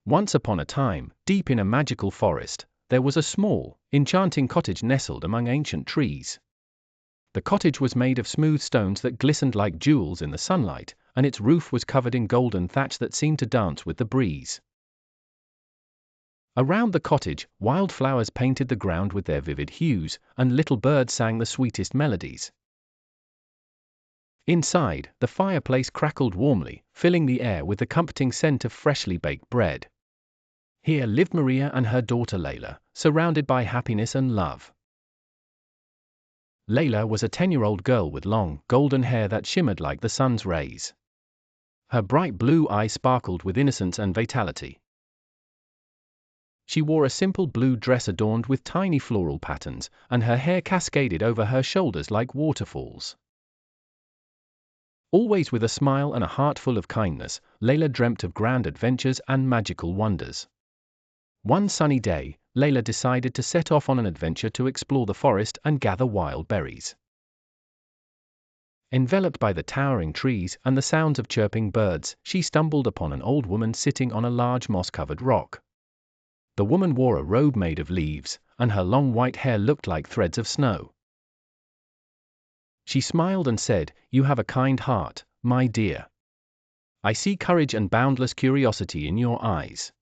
Once upon a time, deep in a magical forest, there was a small, enchanting cottage nestled among ancient trees. The cottage was made of smooth stones that glistened like jewels in the sunlight, and its roof was covered in golden thatch that seemed to dance with the breeze. Around the cottage, wildflowers painted the ground with their vivid hues, and little birds sang the sweetest melodies. Inside, the fireplace crackled warmly, filling the air with the comforting scent of freshly baked bread. Here lived Maria and her daughter Laila, surrounded by happiness and love. Laila was a 10-year-old girl with long, golden hair that shimmered like the sun's rays. Her bright blue eyes sparkled with innocence and vitality. She wore a simple blue dress adorned with tiny floral patterns, and her hair cascaded over her shoulders like waterfalls. Always with a smile and a heart full of kindness, Laila dreamt of grand adventures and magical wonders. One sunny day, Laila decided to set off on an adventure to explore the forest and gather wild berries. Enveloped by the towering trees and the sounds of chirping birds, she stumbled upon an old woman sitting on a large moss-covered rock. The woman wore a robe made of leaves, and her long white hair looked like threads of snow. She smiled and said, "You have a kind heart, my dear. I see courage and boundless curiosity in your eyes."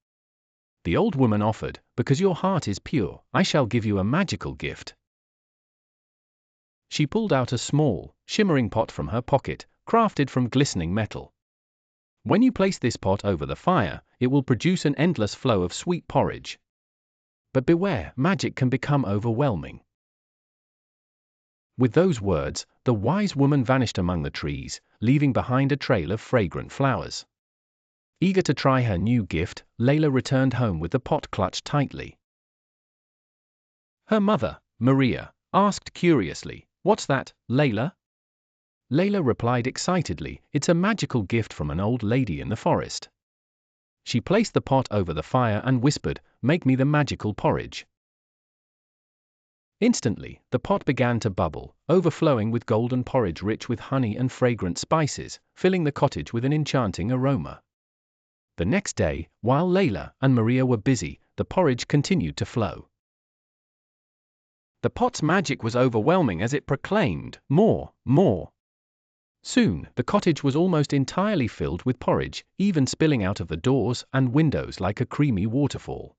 The old woman offered, "Because your heart is pure, I shall give you a magical gift." She pulled out a small, shimmering pot from her pocket, crafted from glistening metal. "When you place this pot over the fire, it will produce an endless flow of sweet porridge. But beware, magic can become overwhelming." With those words, the wise woman vanished among the trees, leaving behind a trail of fragrant flowers. Eager to try her new gift, Laila returned home with the pot clutched tightly. Her mother, Maria, asked curiously, "What's that, Laila?" Laila replied excitedly, "It's a magical gift from an old lady in the forest." She placed the pot over the fire and whispered, "Make me the magical porridge." Instantly, the pot began to bubble, overflowing with golden porridge rich with honey and fragrant spices, filling the cottage with an enchanting aroma. The next day, while Laila and Maria were busy, the porridge continued to flow. The pot's magic was overwhelming as it proclaimed, "More, more." Soon, the cottage was almost entirely filled with porridge, even spilling out of the doors and windows like a creamy waterfall.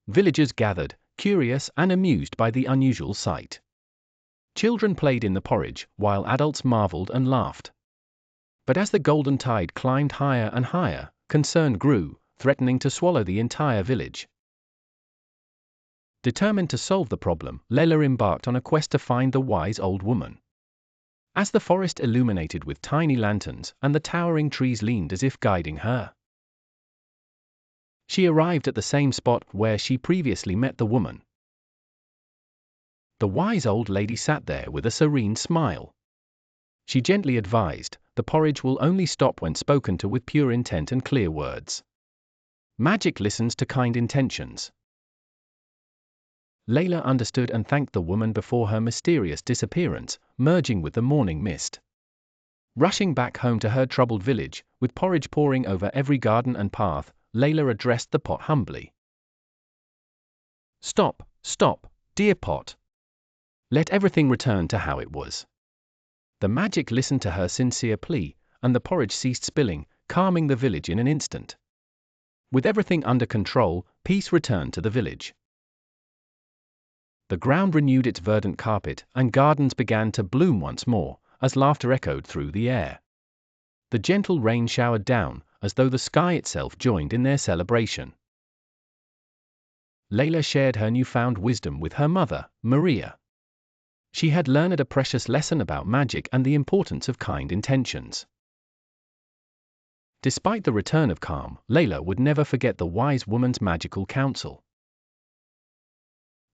Villagers gathered, curious and amused by the unusual sight. Children played in the porridge, while adults marveled and laughed. But as the golden tide climbed higher and higher, concern grew, threatening to swallow the entire village. Determined to solve the problem, Laila embarked on a quest to find the wise old woman. As the forest illuminated with tiny lanterns, and the towering trees leaned as if guiding her, she arrived at the same spot where she previously met the woman. The wise old lady sat there with a serene smile. She gently advised, "The porridge will only stop when spoken to with pure intent and clear words. Magic listens to kind intentions." Laila understood and thanked the woman before her mysterious disappearance, merging with the morning mist. Rushing back home to her troubled village, with porridge pouring over every garden and path, Laila addressed the pot humbly. "Stop, stop, dear pot. Let everything return to how it was." The magic listened to her sincere plea, and the porridge ceased spilling, calming the village in an instant. With everything under control, peace returned to the village. The ground renewed its verdant carpet, and gardens began to bloom once more, as laughter echoed through the air. The gentle rain showered down, as though the sky itself joined in their celebration. Laila shared her newfound wisdom with her mother, Maria. She had learned a precious lesson about magic and the importance of kind intentions. Despite the return of calm, Laila would never forget the wise woman's magical counsel.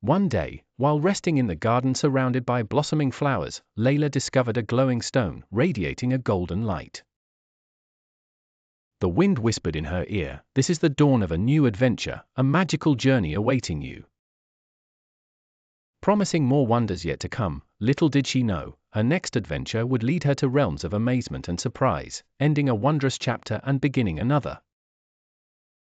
One day, while resting in the garden surrounded by blossoming flowers, Laila discovered a glowing stone, radiating a golden light. The wind whispered in her ear, "This is the dawn of a new adventure, a magical journey awaiting you." Promising more wonders yet to come, little did she know, her next adventure would lead her to realms of amazement and surprise, ending a wondrous chapter and beginning another.